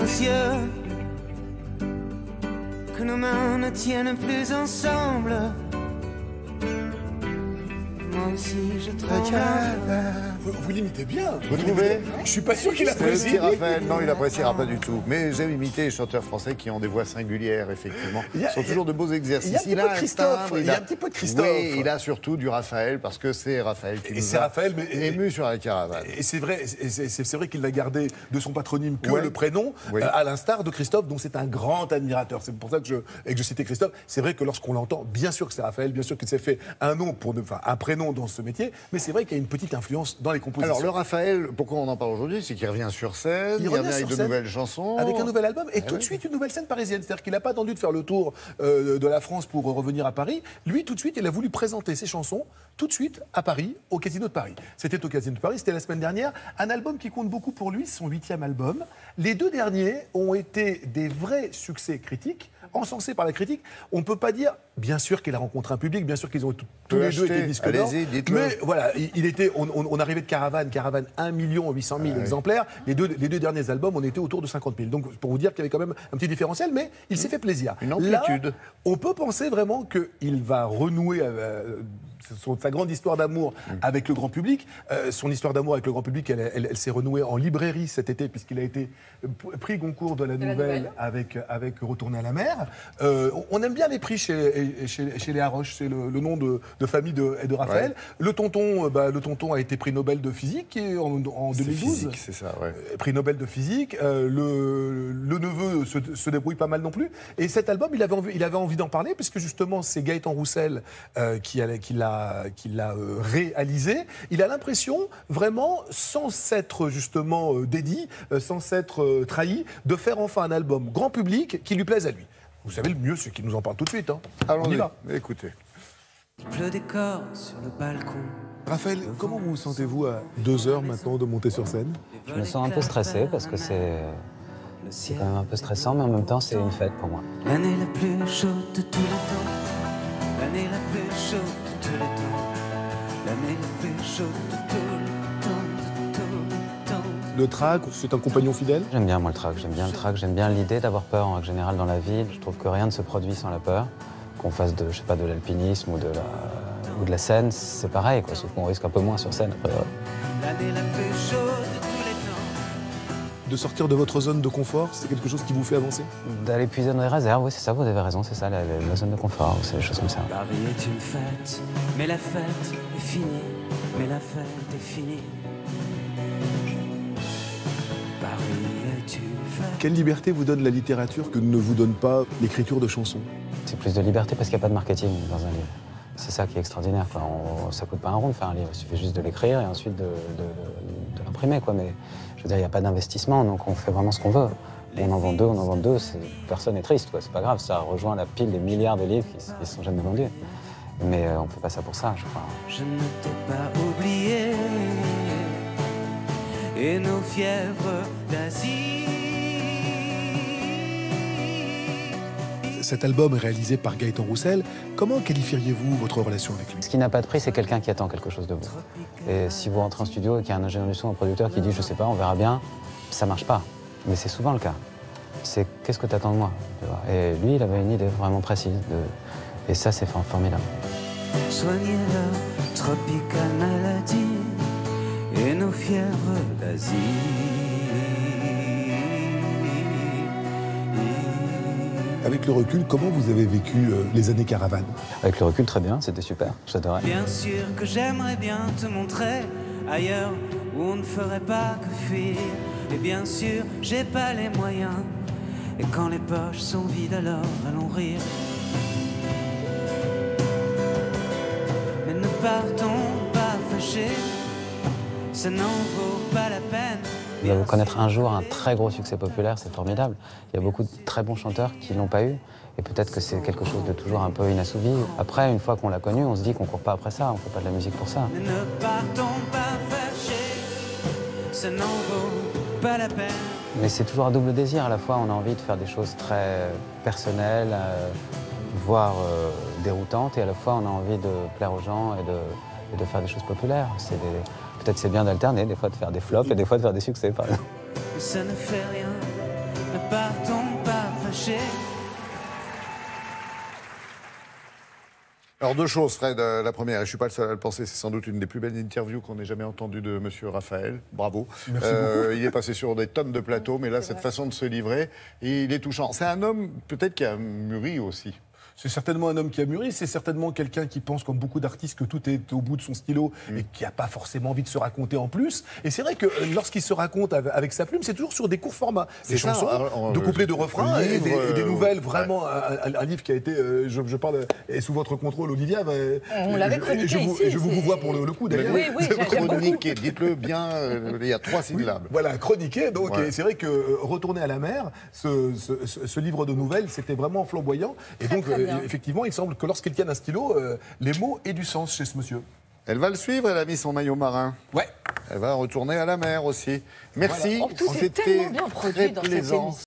yeux, que nos mains ne tiennent plus ensemble. Moi aussi je tremble. Vous l'imitez bien. Vous trouvez? Je suis pas sûr qu'il C'est apprécie. petit Raphaël, non, il appréciera pas du tout. Mais j'aime imiter les chanteurs français qui ont des voix singulières, effectivement. Ce sont toujours de beaux exercices. Il y a un petit peu de Christophe. Oui, il a surtout du Raphaël, parce que c'est Raphaël qui nous a ému sur la caravane. Et c'est vrai qu'il va garder de son patronyme que le prénom, Oui. à l'instar de Christophe, dont c'est un grand admirateur. C'est pour ça que je citais Christophe. C'est vrai que lorsqu'on l'entend, bien sûr que c'est Raphaël, bien sûr qu'il s'est fait un prénom dans ce métier, mais c'est vrai qu'il y a une petite influence dans les compositions. Alors, le Raphaël, pourquoi on en parle aujourd'hui? C'est qu'il revient sur scène, il revient avec de nouvelles chansons. Avec un nouvel album et tout de suite une nouvelle scène parisienne. C'est-à-dire qu'il n'a pas attendu de faire le tour de la France pour revenir à Paris. Lui, tout de suite, il a voulu présenter ses chansons tout de suite à Paris, au Casino de Paris. C'était au Casino de Paris, c'était la semaine dernière. Un album qui compte beaucoup pour lui, son 8e album. Les 2 derniers ont été des vrais succès critiques, encensés par la critique. On ne peut pas dire, bien sûr qu'il a rencontré un public, bien sûr qu'ils ont tous les deux été disques d'or. Allez-y, dites-le. Mais voilà, on arrivait de Caravane 1 800 000 exemplaires. Les deux derniers albums, on était autour de 50 000. Donc, pour vous dire qu'il y avait quand même un petit différentiel, mais il s'est fait plaisir. Une amplitude. Là, on peut penser vraiment qu'il va renouer sa grande histoire d'amour avec le grand public. Son histoire d'amour avec le grand public, elle s'est renouée en librairie cet été, puisqu'il a été prix Goncourt de la nouvelle avec Retourner à la mer. On aime bien les prix chez les Haroche, c'est le nom de famille de Raphaël. Ouais. Le tonton a été prix Nobel de physique en 2012. Physique, c'est ça, ouais. Prix Nobel de physique. Le neveu se débrouille pas mal non plus. Et cet album, il avait envie d'en parler, puisque justement, c'est Gaëtan Roussel qui l'a réalisé. Il a l'impression, vraiment, sans s'être justement dédié, sans s'être trahi, de faire enfin un album grand public qui lui plaise à lui. Vous savez, le mieux, c'est qu'il nous en parle tout de suite. Hein. Allons-y. On y va. Écoutez. Le décor sur le balcon. Raphaël, comment vous sentez-vous à 2 heures maintenant de monter sur scène? Je me sens un peu stressé parce que c'est quand même un peu stressant, mais en même temps, c'est une fête pour moi. L'année la plus chaude de tous les temps. L'année la plus chaude de tous les temps. L'année la plus chaude de tout le temps. Le track, c'est un compagnon fidèle? J'aime bien moi le track, j'aime bien l'idée d'avoir peur en règle générale dans la vie. Je trouve que rien ne se produit sans la peur. Qu'on fasse de l'alpinisme ou de la scène, c'est pareil, quoi, sauf qu'on risque un peu moins sur scène après. L'année la plus chaude de tous les temps. De sortir de votre zone de confort, c'est quelque chose qui vous fait avancer? D'aller puiser dans les réserves, oui, c'est ça, vous avez raison, c'est ça, la zone de confort, c'est des choses comme ça. Paris est une fête, mais la fête est finie, mais la fête est finie. Paris est une fête. Quelle liberté vous donne la littérature que ne vous donne pas l'écriture de chansons? C'est plus de liberté parce qu'il n'y a pas de marketing dans un livre. C'est ça qui est extraordinaire. Enfin, ça ne coûte pas un rond de faire un livre. Il suffit juste de l'écrire et ensuite de l'imprimer, quoi. Mais je veux dire, il n'y a pas d'investissement, donc on fait vraiment ce qu'on veut. On en vend deux, personne n'est triste, quoi. C'est pas grave, ça rejoint la pile des milliards de livres qui ne sont jamais vendus. Mais on ne fait pas ça pour ça, je crois. Je ne t'ai pas oublié, et nos fièvres d'Asie. Cet album est réalisé par Gaëtan Roussel. Comment qualifieriez-vous votre relation avec lui? Ce qui n'a pas de prix, c'est quelqu'un qui attend quelque chose de vous. Et si vous rentrez en studio et qu'il y a un ingénieur du son, un producteur qui dit « je sais pas, on verra bien », ça marche pas. Mais c'est souvent le cas. C'est « qu'est-ce que tu attends de moi ?» Et lui, il avait une idée vraiment précise. Et ça, c'est formidable. Soignez la tropicale maladie et nos fièvres d'Asie. Avec le recul, comment vous avez vécu les années Caravane? Avec le recul, très bien, c'était super, j'adorais. Bien sûr que j'aimerais bien te montrer ailleurs où on ne ferait pas que fuir. Et bien sûr, j'ai pas les moyens. Et quand les poches sont vides, alors allons rire. Mais ne partons pas fâchés, ça n'en vaut pas la peine. Il va connaître un jour un très gros succès populaire, c'est formidable. Il y a beaucoup de très bons chanteurs qui ne l'ont pas eu. Et peut-être que c'est quelque chose de toujours un peu inassouvi. Après, une fois qu'on l'a connu, on se dit qu'on ne court pas après ça, on ne fait pas de la musique pour ça. Mais ne partons pas fâchés, ça n'en vaut pas la peine. Mais c'est toujours un double désir. À la fois, on a envie de faire des choses très personnelles, voire déroutantes. Et à la fois, on a envie de plaire aux gens et de faire des choses populaires. Peut-être c'est bien d'alterner, des fois de faire des flops et des fois de faire des succès, par exemple. Ça ne fait rien, ne partons pas fâchés. Alors deux choses, Fred. La première, et je ne suis pas le seul à le penser, c'est sans doute une des plus belles interviews qu'on ait jamais entendues de Monsieur Raphaël. Bravo. Merci beaucoup. Il est passé sur des tonnes de plateaux, mais là, cette façon de se livrer, et il est touchant. C'est un homme peut-être qui a mûri aussi. C'est certainement un homme qui a mûri, c'est certainement quelqu'un qui pense, comme beaucoup d'artistes, que tout est au bout de son stylo et qui n'a pas forcément envie de se raconter en plus. Et c'est vrai que lorsqu'il se raconte avec sa plume, c'est toujours sur des courts formats. Des chansons, de couplets, de refrains et des nouvelles. Vraiment, un livre qui a été, je parle, est sous votre contrôle, Olivia. On l'avait chroniqué ici. Je vous vois pour le coup, d'ailleurs. Oui, j'aime chroniqué, dites-le bien, il y a 3 syllabes. Voilà, chroniqué. Donc, et c'est vrai que Retourner à la mer, ce livre de nouvelles, c'était vraiment flamboyant. Et donc, effectivement, il semble que lorsqu'il tient un stylo, les mots aient du sens chez ce monsieur. Elle va le suivre, elle a mis son maillot marin. Ouais. Elle va retourner à la mer aussi. Merci, Voilà. Tout est tellement bien produit dans cette émission.